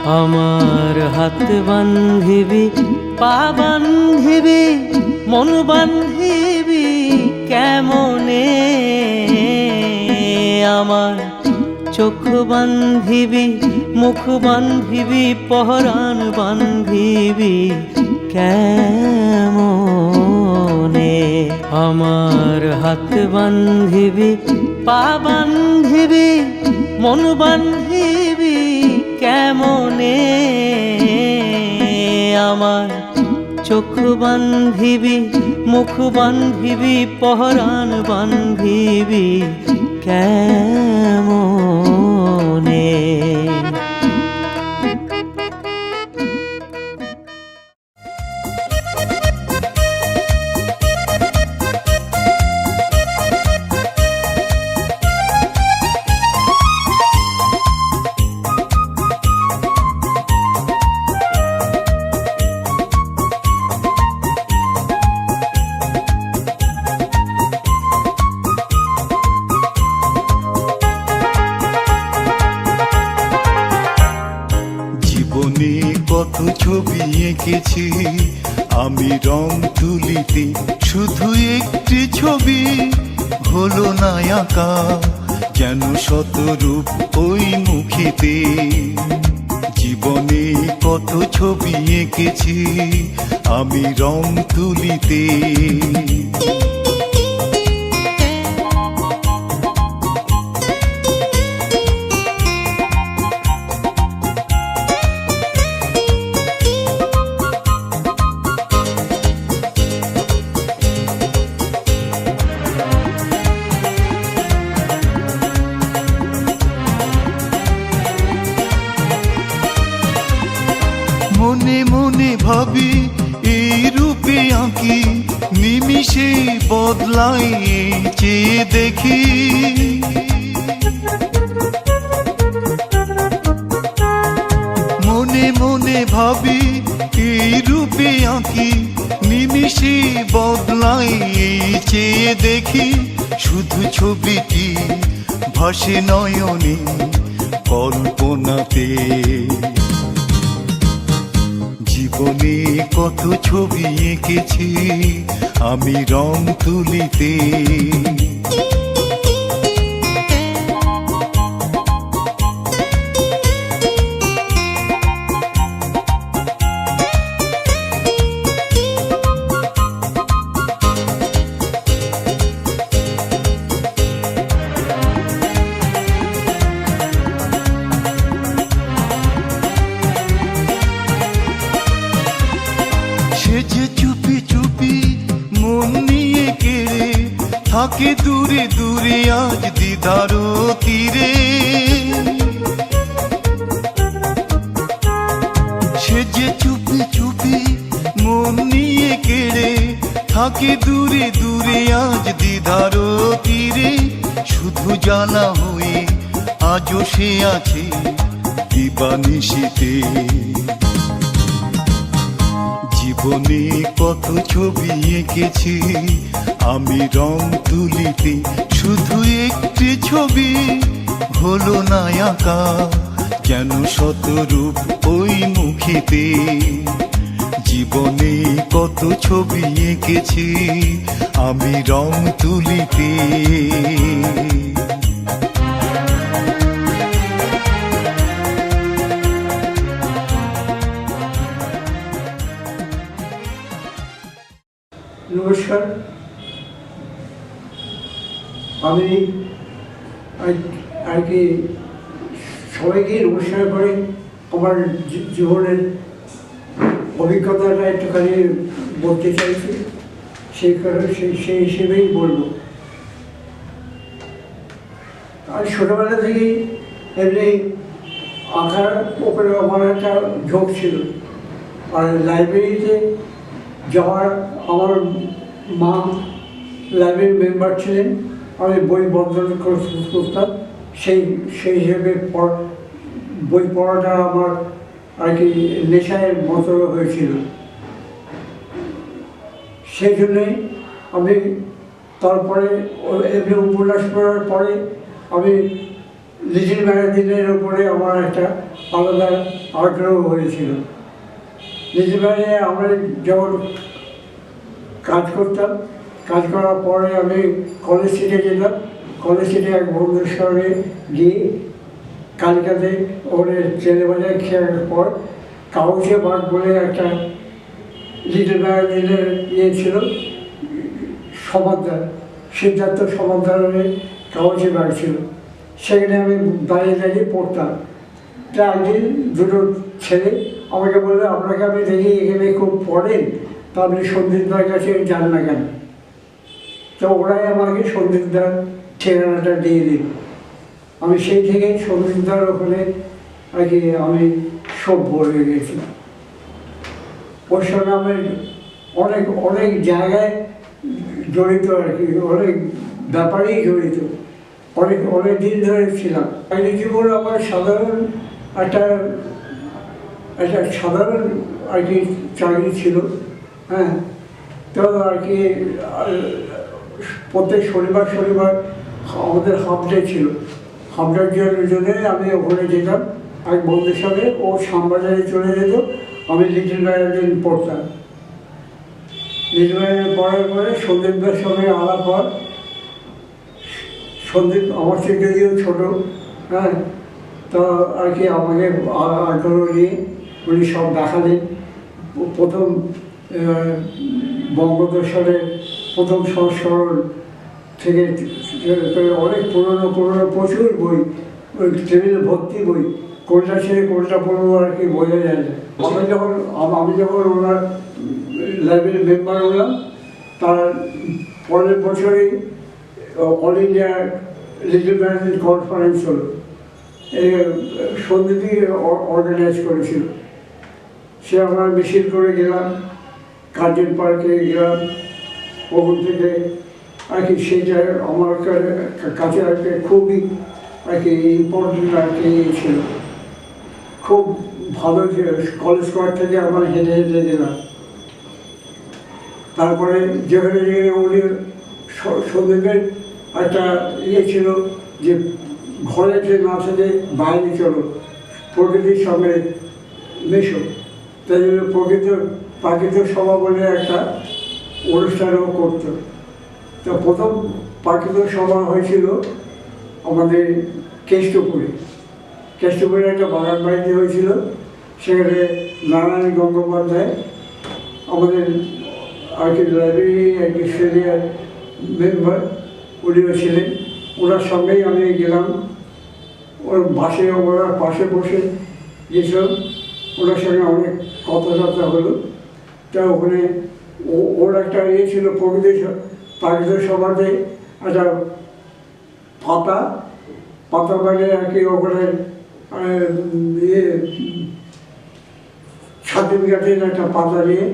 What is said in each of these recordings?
আমার হাত বান্ধিবি, পা বান্ধিবি, মন বান্ধিবি কেমনে? আমার চোখ বান্ধিবি, মুখ বান্ধিবি, পহরান বান্ধিবি কেমনে? আমার হাত বান্ধিবি, পা বান্ধিবি, মন বান্ধিবি কেমনে? আমার চোখ বান্ধিবি, মুখ বান্ধিবি, পহরান বান্ধিবি কেমনে? কত ছবি এঁকেছি আমি রং তুলিতে, শুধু একটি ছবি হলো না আঁকা, যেন শতরূপ ওই মুখেতে। জীবনে কত ছবি এঁকেছি আমি রং তুলিতে। মনে মনে ভাবি এই রূপে আঁকি, নিমিষে বদলাই চেয়ে দেখি। মনে মনে ভাবি এই রূপে আঁকি, নিমিষে বদলাই চেয়ে দেখি। শুধু ছবিটি ভাসে নয়নে কল্পনাতে। জীবনে কত ছবি এঁকেছি আমি রং তুলিতে। সে যে চুপি চুপি মন নিয়ে কেড়ে থাকে দূরে দূরে আজ দিদারো তীরে। সে যে চুপি চুপি মন নিয়ে কেড়ে থাকে দূরে দূরে আজ দিদারো তীরে। শুধু জানা হয়ে আজও সে আছে দিবানিশিতে। জীবনে কত ছবি এঁকেছি আমি রং তুলিতে, শুধু একটি ছবি হলো না আঁকা, যেন শতরূপ ওই মুখেতে। জীবনে কত ছবি এঁকেছি আমি রং তুলিতে। নমস্কার, আমি আর কি সবাইকে নমস্কার করে আমার জীবনের অভিজ্ঞতাটা একটুখানি বলতে চাইছি। সেই কারণে সেই হিসেবেই বলবো। আর ছোটোবেলা থেকেই এমনি আঁকার ওপরে আমার একটা ঝোঁক ছিল। আর লাইব্রেরিতে যাওয়ার, আমার মা লাইব্রেরির মেম্বার ছিলেন, আমি বই বন্ধন করতাম। সেই হিসেবে বই পড়াটা আমার আর কি নেশায় মতো হয়েছিল। সেই জন্যই আমি তারপরে এমনি উপন্যাস পড়ার পরে আমি লিটিল ম্যাগাজিনের উপরে আমার একটা আলাদা আগ্রহ হয়েছিল। লিটিল ম্যাগাজিনে আমরা যখন কাজ করতাম, কাজ করার পরে আমি কলেজ স্ট্রিটে যেতাম। কলেজ স্ট্রিটে এক বন্ধুর সঙ্গে গিয়ে কালকাতে ওখানে ছেলেবাজার খেয়ার পর কাউচে বাগ বলে একটা লিটিল ম্যাগাজিনের ইয়ে ছিল, সমাদার, সিদ্ধার্থ সমাদারের কাউচে বাগ ছিল। সেখানে আমি দাঁড়িয়ে দাঁড়িয়ে পড়তাম। তা একদিন দুটো ছেলে আমাকে বললো, আপনাকে আমি দেখি এখানে খুব পড়েন, তা আপনি সন্দীপদার কাছে যান না কেন? তো ওরাই আমাকে সন্দীপদার ঠিকানাটা দিয়ে দিল। আমি সেই থেকে সন্দীপদার ওখানে আর কি আমি সভ্য হয়ে গেছি। ওর সঙ্গে আমি অনেক অনেক জায়গায় জড়িত আর কি, অনেক ব্যাপারেই জড়িত, অনেক অনেক দিন ধরে ছিলাম। চাকরি জীবন আমার সাধারণ একটা একটা সাধারণ আর কি চাকরি ছিল। হ্যাঁ, তো আর কি প্রত্যেক শনিবার শনিবার আমাদের হাফ ডে ছিল। হাফ ডের জন্য আমি ওখানে যেতাম এক বন্ধুর সঙ্গে। ও শ্যামবাজারে চলে যেত, আমি লিটিল ম্যাগাজিন পড়তাম। লিটিল ম্যাগাজিন পড়ার পরে সন্দীপদের সঙ্গে আলাপ হয়। সন্দীপ আমার থেকে যদিও ছোটো, হ্যাঁ, তো আর কি আমাকে আগ্রহ নিয়ে উনি সব দেখালেন। প্রথম বঙ্গদর্শনের প্রথম সংস্করণ থেকে অনেক পুরনো পুরনো প্রচুর বই, টেবিল ভর্তি বই, কোনটা ছেড়ে কোনটা পড়বো আর কি বোঝা যায় না। আমি যখন ওনার লাইব্রেরির মেম্বার হলাম, তার পরের বছরেই all India little magazine conference হলো, সন্দীপই অর্গানাইজ করেছিল। সে আমরা মিছিল করে গেলাম, গার্ডেন পার্কে গেলাম। ওখান থেকে আর কি সেইটা আমার কাছে আর কি খুবই আর কি ইম্পর্টেন্ট আর কি ছিল। খুব ভালো কলেজ স্কোয়ার থেকে আমরা হেঁটে হেঁটে গেলাম। তারপরে যেখানে যেখানে উনি সন্দীপের একটা ইয়ে ছিল যে ঘরে যে না থেকে বাইরে চলো, প্রকৃতির সঙ্গে মেশো। তাই জন্য প্রাকৃতিক সভা বলে একটা অনুষ্ঠানও করতো। তো প্রথম প্রাকৃতিক সভা হয়েছিল আমাদের কেষ্টপুরে একটা বাগান বাড়িতে হয়েছিল। সেখানে নারায়ণ গঙ্গোপাধ্যায় আমাদের আর কি লাইব্রেরি আর কি সিনিয়র মেম্বার, উনিও ছিলেন। ওনার সঙ্গেই আমি গেলাম। ওর ওনার পাশে বসে গেছিলাম, ওনার সঙ্গে অনেক কথাবার্তা হলো। তা ওখানে ওর একটা ইয়ে ছিল, প্রাকৃতিক সভাতে একটা পাতা বাড়ে আর কি ওখানে ইয়ে সার্টিফিকেটের একটা পাতা নিয়ে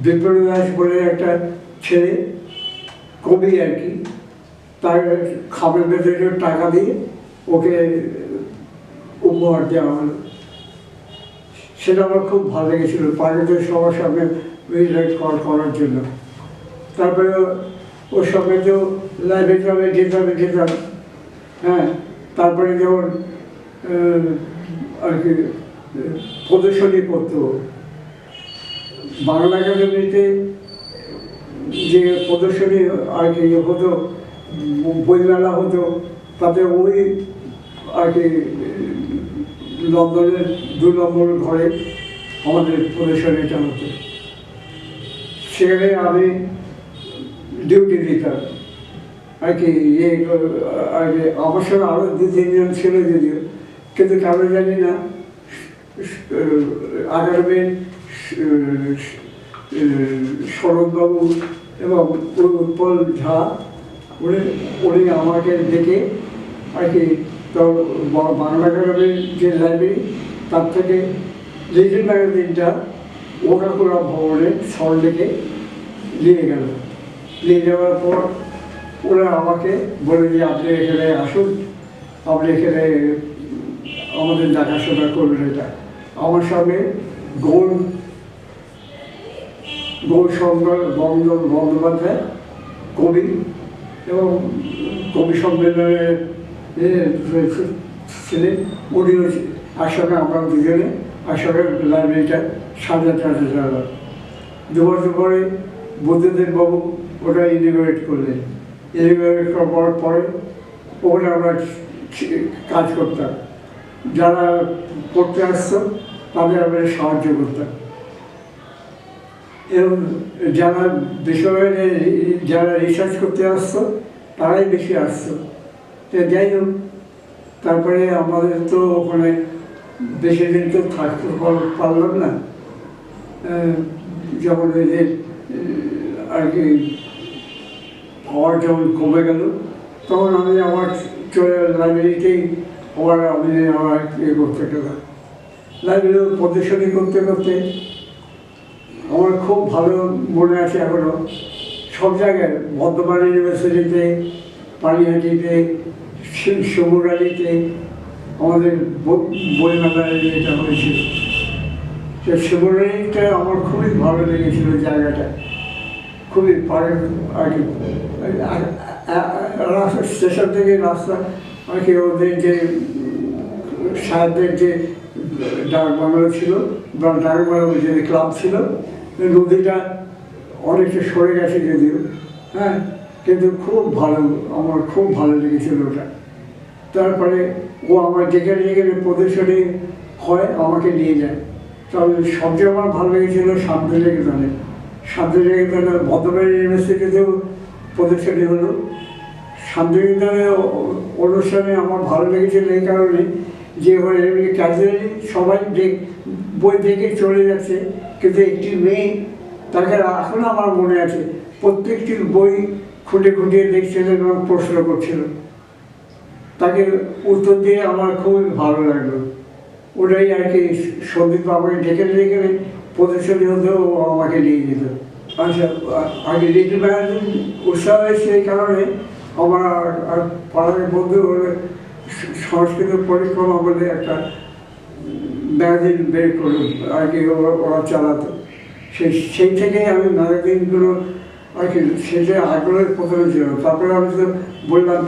বিপ্লবী দাস বলে একটা ছেলে কবি আর কি, তার খামের ভেতরে টাকা দিয়ে ওকে উপহার দেওয়া হলো। সেটা আমার খুব ভালো লেগেছিলো, প্রাকৃতিক সবার সঙ্গে করার জন্য। তারপরে ওর সঙ্গে তো লাইব্রেরি যেতাম। হ্যাঁ, তারপরে যেমন আর কি প্রদর্শনী করতো বাংলা একাডেমিতে, যে প্রদর্শনী আর কি হতো, বইমেলা হতো, তাতে ওই আর কি লন্ডনের 2 নম্বর ঘরে আমাদের প্রদর্শনীটা হতো। সেখানে আমি ডিউটি দিতাম আর কি। আর কি আমার সঙ্গে আরও 2-3 জন ছিল যদিও, কিন্তু কারো জানি না একাডেমির শরৎবাবু এবং উৎপল ঝা উনি আমাকে ডেকে আর কি বাংলা একাডেমির যে লাইব্রেরি, তার থেকে লিটিল ম্যাগাজিনটা ওকাকুড়া ভবনে সল্টলেকে নিয়ে যাওয়ার পর ওরা আমাকে বলে যে আপনি এখানে আসুন, আপনি এখানে আমাদের দেখাশোনা করবেন। এটা আমার সঙ্গে গৌরশঙ্কর বন্দ্যোপাধ্যায় কবি এবং কবি সম্মেলনের ছিলেন, উনিও একসঙ্গে আমরা দুজনে একসঙ্গে লাইব্রেরিটা সাজাতে চালাম। 2 বছর পরে বুদ্ধদেব বাবু ওটা ইনিগ্রেট করলেন। ইনিগ্রেট করার পরে ওখানে আমরা কাজ করতাম, যারা পড়তে আসতো তাদের আমরা সাহায্য করতাম, এবং যারা বিষয়ে যারা রিসার্চ করতে আসতো তারাই বেশি আসতো। তো যাই হোক, তারপরে আমাদের তো ওখানে বেশি দিন তো থাকতে পারলাম না, যখন ওই যে আর কি পাওয়ার যখন কমে গেল, তখন আমি আমার চলে লাইব্রেরিতেই আমি আমার করতে গেলাম। লাইব্রেরি প্রদর্শনী করতে করতে আমার খুব ভালো মনে আছে এখনও, সব জায়গায় বর্ধমান ইউনিভার্সিটিতে, পানিহাটিতে, শিমুরালিতে আমাদের বইমেলায় এটা হয়েছিল। সে শিমুরালিটা আমার খুবই ভালো লেগেছিল, জায়গাটা খুবই আর কি রাস্তা, স্টেশন থেকে রাস্তা আর কি ওদের যে সাহেবদের যে ডাক বাংলা ছিল বা ডাক বাংলা যে ক্লাব ছিল, নদীটা অনেকটা সরে গেছে যদিও, হ্যাঁ, কিন্তু খুব ভালো, আমার খুব ভালো লেগেছিল ওটা। তারপরে ও আমার যেখানে যেখানে প্রদর্শনী হয় আমাকে নিয়ে যায়। তবে সবচেয়ে আমার ভালো লেগেছিল শান্তিনিকেতনে। শান্তিনিকেতনে বর্ধমান ইউনিভার্সিটিতেও প্রদর্শনী হলো। শান্তিনিকেতনের অনুষ্ঠানে আমার ভালো লেগেছিল এই কারণে যে এমনি ক্যাজুয়ালি সবাই বই দেখে চলে যাচ্ছে, কিন্তু একটি মেয়ে, তাকে এখনও আমার মনে আছে, প্রত্যেকটি বই খুঁটে খুঁটিয়ে দেখছিল এবং প্রশ্ন করছিল, তাকে উত্তর দিয়ে আমার খুবই ভালো লাগলো। ওটাই আর কি সন্দীপ বাবুকে ডেকে ডেকে প্রদর্শনী হতো, ও আমাকে নিয়ে যেত। আচ্ছা, আগে লিটল ম্যাগাজিন উৎসাহ হয়েছে এই কারণে, আমার আর পাড়ার বন্ধু সংস্কৃত পরিক্রমা বলে একটা ম্যাগাজিন বের করে আর কি ওরা চালাতো। সেই থেকেই আমি ম্যাগাজিনগুলো আর কি সেটা আগ্রহের প্রথমে ছিল। তারপরে আমি তো বললাম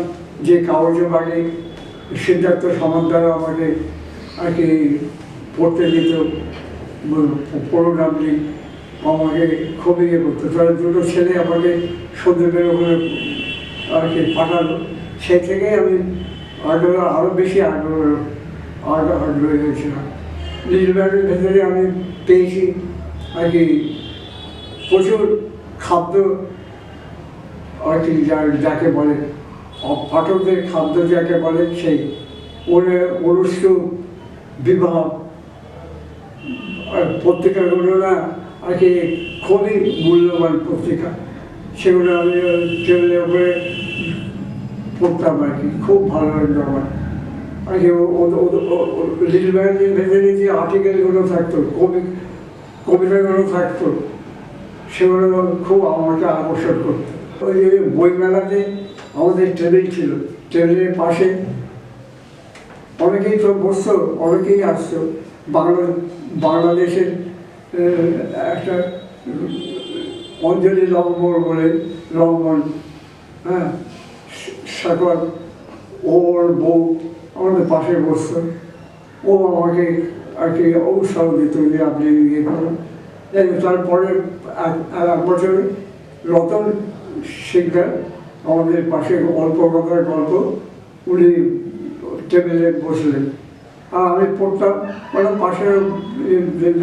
যে কাগজে বাড়ি সিদ্ধার্থ সমাদার আমাকে আর কি পড়তে দিত, পড়ুন আপনি, আমাকে খুব ইয়ে করতো। তাহলে 2 ছেলে আমাকে সন্ধ্যেবের ওখানে আর কি পাঠালো। সেই থেকেই আমি আরও বেশি আগ্রহী হয়েছিলাম। লিটল ভেতরে আমি পেয়েছি আর কি প্রচুর খাদ্য আর কি যাকে বলে পাঠকদের খাদ্য যাকে বলে, সেই অনুষ্ঠু বিবাহ পত্রিকাগুলো না আর কি খুবই মূল্যবান পত্রিকা, সেগুলো আমি টেবিলের উপরে পড়তাম আর কি, খুব ভালো লাগতো আমার আর কি। লিটল ম্যাগাজিন ভেতরে যে আর্টিকেলগুলো থাকতো, কবিতাগুলো থাকতো, সেগুলো খুব আমাকে আকর্ষণ করতো। ওই যে বইমেলাতে আমাদের টেবিল ছিল, টেবিলের পাশে অনেকেই তো বসতো, অনেকেই আসতো। বাংলাদেশের একটা অঞ্জলি লম্বর বলে, লম্বন, হ্যাঁ, সকল ওর বউ আমাদের পাশে বসতো। ও আমাকে আর কি উৎসাহ দিত যে আপনি ইয়ে করুন। তারপরে 1 বছরে রতন শিকদার আমাদের পাশে অল্প কথার গল্প, উনি টেবিলে বসলেন আর আমি পড়তাম, মানে পাশে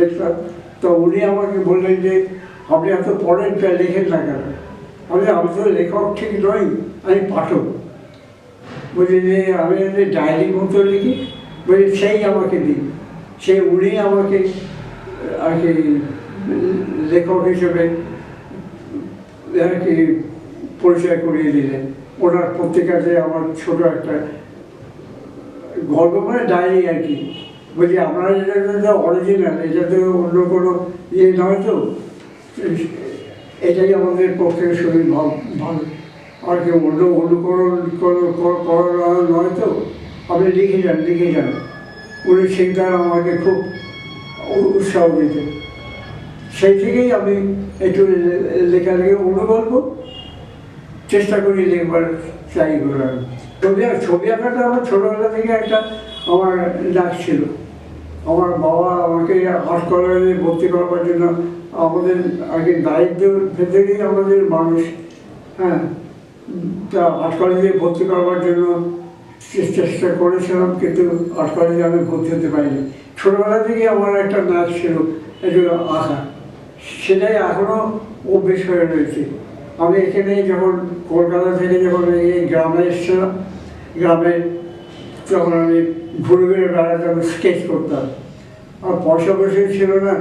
দেখতাম। তো উনি আমাকে বললেন যে আপনি এত পড়েন, লেখেন না কেন? আমি তো লেখক ঠিক নই, আমি পাঠক। বলছি যে আমি ডায়েরি মতো লিখি, বলছি সেই আমাকে দিন। উনি আমাকে আর কি লেখক হিসেবে আর কি পরিচয় করিয়ে দিলেন। ওনার পত্রিকাতে আমার ছোট একটা গল্প, মানে ডায়েরি আর কি। বলছি আপনারা যেটা অরিজিনাল, এটা তো অন্য কোনো ইয়ে নয়, তো এটাই আমাদের পক্ষে শরীর ভালো আর কি, অন্য অনুকরণ করা নয়, তো আপনি লিখে যান। উনি শিকদার আমাকে খুব উৎসাহ দিতেন। সেই থেকেই আমি একটু লেখালেখি, অনুগল্প চেষ্টা করি লিখবার চাই করার। ছবি আঁকাটা আমার ছোটোবেলা থেকে একটা আমার ডাক ছিল। আমার বাবা আমাকে আর্ট কলেজে ভর্তি করবার জন্য, আমাদের আগে দারিদ্র্যের ভেতরেই আমাদের মানুষ, হ্যাঁ, তা আর্ট কলেজে ভর্তি করবার জন্য চেষ্টা করেছিলাম, কিন্তু আর্ট কলেজে আমি ভর্তি হতে পারিনি। ছোটোবেলা থেকে আমার একটা নাচ ছিল, এগুলো আঁকা, সেটাই এখনও অভ্যেস হয়ে রয়েছে। আমি এখানে যখন কলকাতা থেকে যখন এই গ্রামে এসেছিলাম, গ্রামে তখন আমি ঘুরে ঘুরে বেড়াতাম, স্কেচ করতাম। আর পয়সা ছিল না,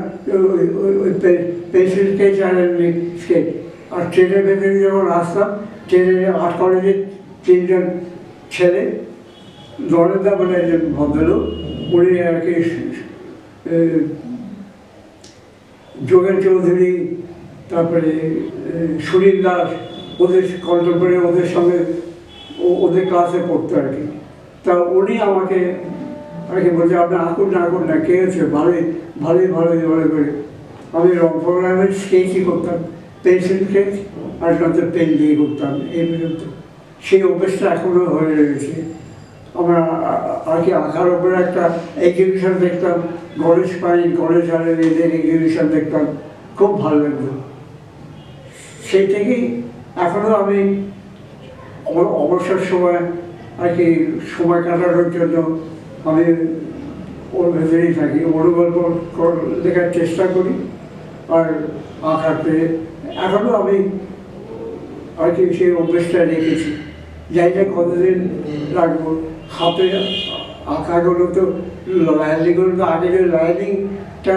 ওই পেন্সিল স্কেচ আর এমনি স্কেচ। আর ট্রেনের ভেতরে যখন আসতাম, ট্রেনে আর্ট কলেজের 3জন ছেলে, নরেন্দা বলে একজন ভদ্রলোক, উনি আর কি যোগেন চৌধুরী, তারপরে সুনীল দাস, ওদের কন্টেম্পোরারি, ওদের সঙ্গে ওদের ক্লাসে পড়তো আর কি। তা উনি আমাকে আর কি বলছে, আপনি আঁকুন না, কে হচ্ছে ভালোই করে। আমি রং প্রোগ্রামের স্কেচই করতাম, পেন্সিল স্কেচ আর নয়তো পেন দিয়ে করতাম, এই পর্যন্ত। সেই অভ্যেসটা এখনও হয়ে রয়েছে। আমরা আর কি আঁকার উপরে একটা এক্সিবিশন দেখতাম, গণেশ পাইন, গণেশ আলের এদের এক্সিবিশন দেখতাম, খুব ভালো লাগতো। সেই থেকেই এখনও আমি অবসর সময় আর কি সময় কাটানোর জন্য আমি ওর ভেতরেই থাকি, অনুগল্প লেখার চেষ্টা করি আর আঁকাতে এখনও আমি আর কি সেই অভ্যেসটা রেখেছি। যাই না কতদিন রাখবো। হাতে আঁকাগুলো তো লাইনিংগুলো তো আগে যে লাইনিংটা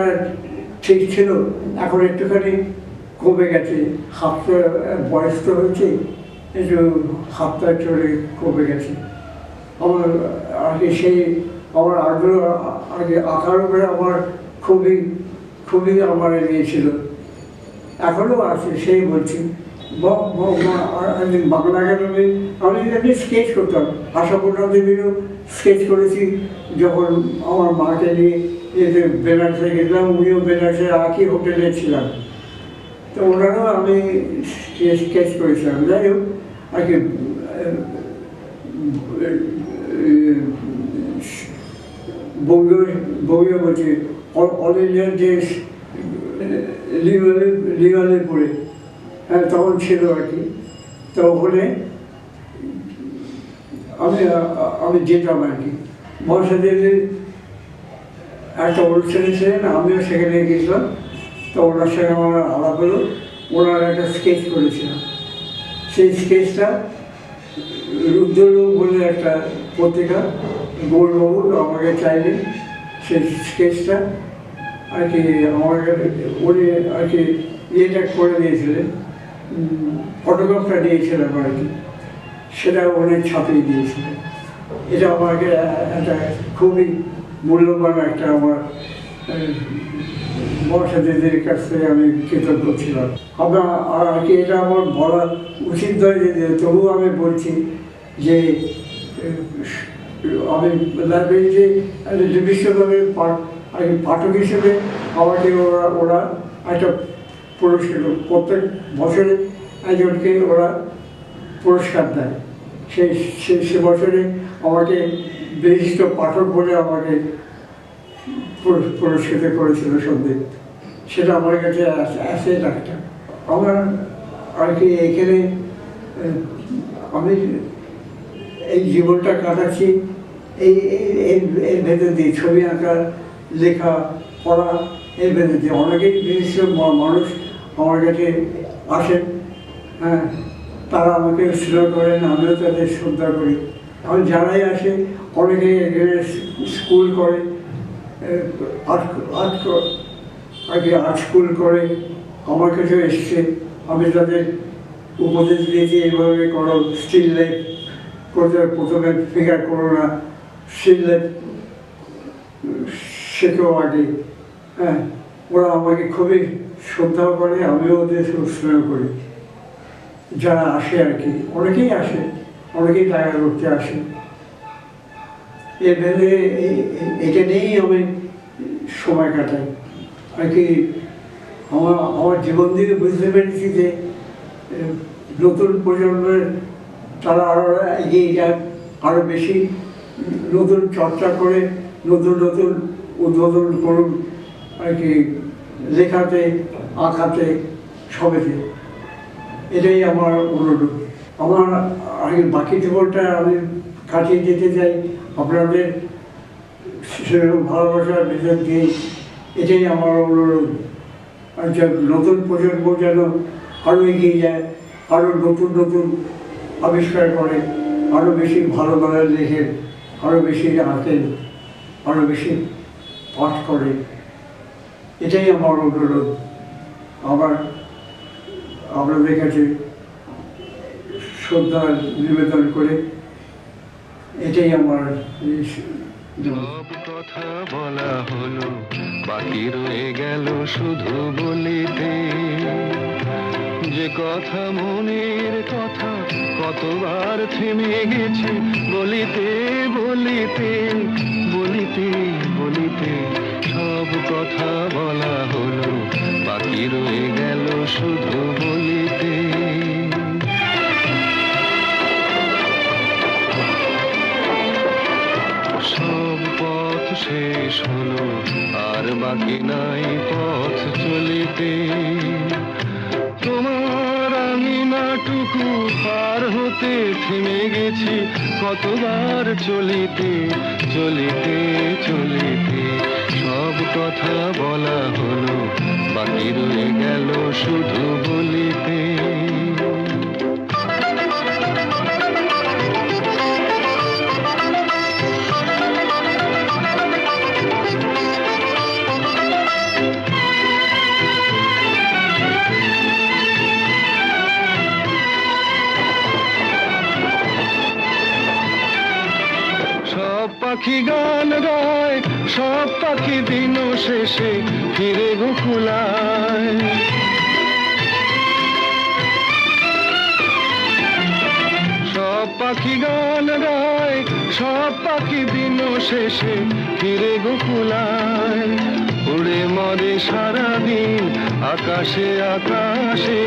ঠিক ছিল, এখন একটুখানি কমে গেছে। হাতটা বয়স তো হয়েছে, একটু হাতটা চলে কমে গেছে। আমার আর কি সেই আমার আগ্রহ আগে আঁকার উপরে আমার খুবই আমার ছিল, এখনও আছে। সেই বলছি বাংলা একাডেমি আমি এমনি স্কেচ করতাম, আশাপূর্ণা দেবীরও স্কেচ করেছি। যখন আমার মাকে নিয়ে এতে বেনারসে গেলাম, উনিও বেনারসে আঁকি হোটেলে ছিলাম, তো ওনারও আমি স্কেচ করেছিলাম। যাই হোক আর কি বঙ্গীয় বলছি, অল ইন্ডিয়ার যে লিওয়ালিপুরে, হ্যাঁ তখন ছিল আর কি। তো ওখানে আমি যেতাম আর কি। বর্ষাদেবীর একটা অনুষ্ঠানে ছিলেন, আমিও সেখানে গেছিলাম। তো ওনার সঙ্গে আমার আলাপ হলো, ওনার একটা স্কেচ করেছিলাম। সেই স্কেচটা রুদ্রলোক বলে একটা পত্রিকা, গৌরবাবু আমাকে চাইলেন সেই স্কেচটা আর কি আমাকে উনি আর কি ইয়েটা করে দিয়েছিলেন, ফটোগ্রাফটা দিয়েছিলেন আর কি, সেটা উনি ছাপিয়ে দিয়েছিলেন। এটা আমাকে একটা খুবই মূল্যবান একটা আমার বর্ষাদের কাছ থেকে আমি কৃতজ্ঞ ছিলাম। আর কি এটা আমার বলা উচিত নয়, যে তবুও আমি বলছি যে আমি লাইব্রেরিতে বিশ্বকবির পাঠক হিসেবে আমাকে ওরা একটা পুরস্কার, প্রত্যেক বছরে একজনকে ওরা পুরস্কার দেয়। সে বছরে আমাকে বিশিষ্ট পাঠক বলে আমাকে পুরস্কৃত করেছিল সন্দীপ। সেটা আমার কাছে অ্যাসেট একটা। আমার আর কি এখানে আমি এই জীবনটা কাটাচ্ছি এর ভেতর দিয়ে, ছবি আঁকা, লেখা, পড়া, এর ভেতর দিয়ে। অনেকেই বিশিষ্ট মানুষ আমার কাছে আসেন, হ্যাঁ, তারা আমাকে শ্রদ্ধা করেন, আমিও তাদের শ্রদ্ধা করি। আমি যারাই আসে, অনেকে এখানে স্কুল করে, আর্ট স্কুল করে আমার কাছেও এসছে। আমি তাদের উপদেশ দিয়েছি, এইভাবে করো, স্টিল লাইফ করতে, প্রথমে ফিগার করো না, স্টিল লাইফ শেখো আগে। হ্যাঁ, ওরা আমাকে খুবই শ্রদ্ধাও করে, আমিও ওদের স্নেহ করি। যারা আসে আর কি, অনেকেই আসে, অনেকেই দেখা করতে আসে। এর ভেবে এটা নিয়েই আমি সময় কাটাই আর কি। আমার জীবন থেকে বুঝতে পেরেছি যে নতুন প্রজন্মের তারা আরও এগিয়ে যাক, আরও বেশি নতুন চর্চা করে নতুন নতুন উদ্বোধন করুন আর কি, লেখাতে, আঁকাতে, সবেতে। এটাই আমার অনুরোধ। আমার আগে বাকি জীবনটা আমি কাটিয়ে যেতে চাই আপনাদের ভালোবাসার ভিতর দিয়ে। এটাই আমার অনুরোধ। আর যে নতুন প্রজন্ম যেন আরও এগিয়ে যায়, আরও নতুন নতুন আবিষ্কার করে, আরও বেশি ভালো ভালো লেখে, আরও বেশি আঁকেন, আরও বেশি পাঠ করে। এটাই আমার অনুরোধ। আমার আপনাদের কাছে শ্রদ্ধা নিবেদন করে এটাই আমার। সব কথা বলা হলো, বাকি রয়ে গেল শুধু বলিতে। যে কথা মনের কথা কতবার থেমে গেছে বলিতে বলিতে বলিতে বলিতে। সব কথা বলা হলো, বাকি রয়ে গেল শুধু বলিতে। সব পথ শেষ হলো, আর বাকি নাই পথ চলিতে। তোমার আঙিনাটুকু পার হতে থেমে গেছি কতবার চলিতে চলিতে চলিতে। সব কথা বলা হলো, বাকি রয়ে গেল শুধু বলিতে। সব পাখি গান গায়, সব পাখি দিন শেষে ফিরে গোকুলায়। সব পাখি গান গায়, সব পাখি দিন শেষে ফিরে গোকুলায়। উড়ে মরে সারাদিন আকাশে আকাশে,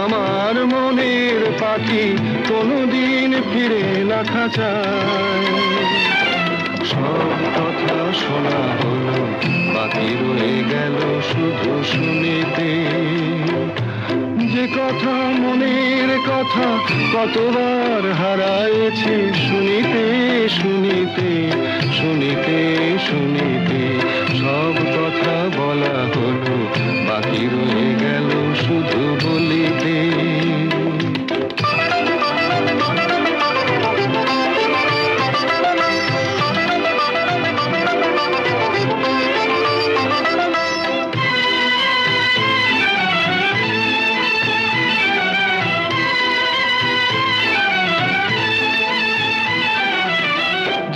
আমার মনের পাখি কোনোদিন ফিরে না খাঁচায়। সব কথা শোনা হলো, বাকি রয়ে গেল শুধু শুনিতে। যে কথা মনের কথা কতবার হারায়েছি শুনিতে শুনিতে শুনিতে শুনিতে। সব কথা বলা হলো, বাকি রয়ে গেল শুধু বলিতে।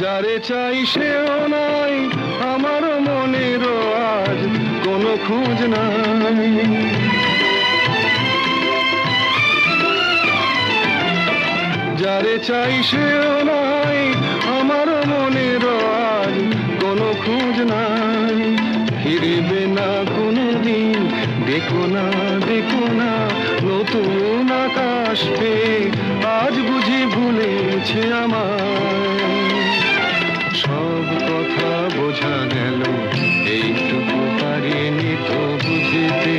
যারে চাই সেও নাই, আমার মনেরও আজ কোনো খোঁজ নাই। যারে চাই সেও নাই, আমার মনেরও আজ কোনো খোঁজ নাই। ফিরবে না কোনোদিন, দেখো না দেখো না নতুন আকাশ পেয়ে আজ বুঝি ভুলেছে আমায়। সব কথা বোঝা গেল, এইটুকু পারিনি তো বুঝিতে।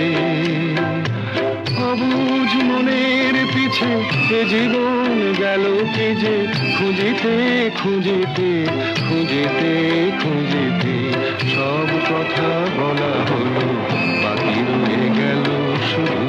অবুঝ মনের পিছে এ জীবন গেল কি যে খুঁজিতে খুঁজিতে খুঁজিতে খুঁজিতে। সব কথা বলা হলো, বাকি রয়ে গেল শুধু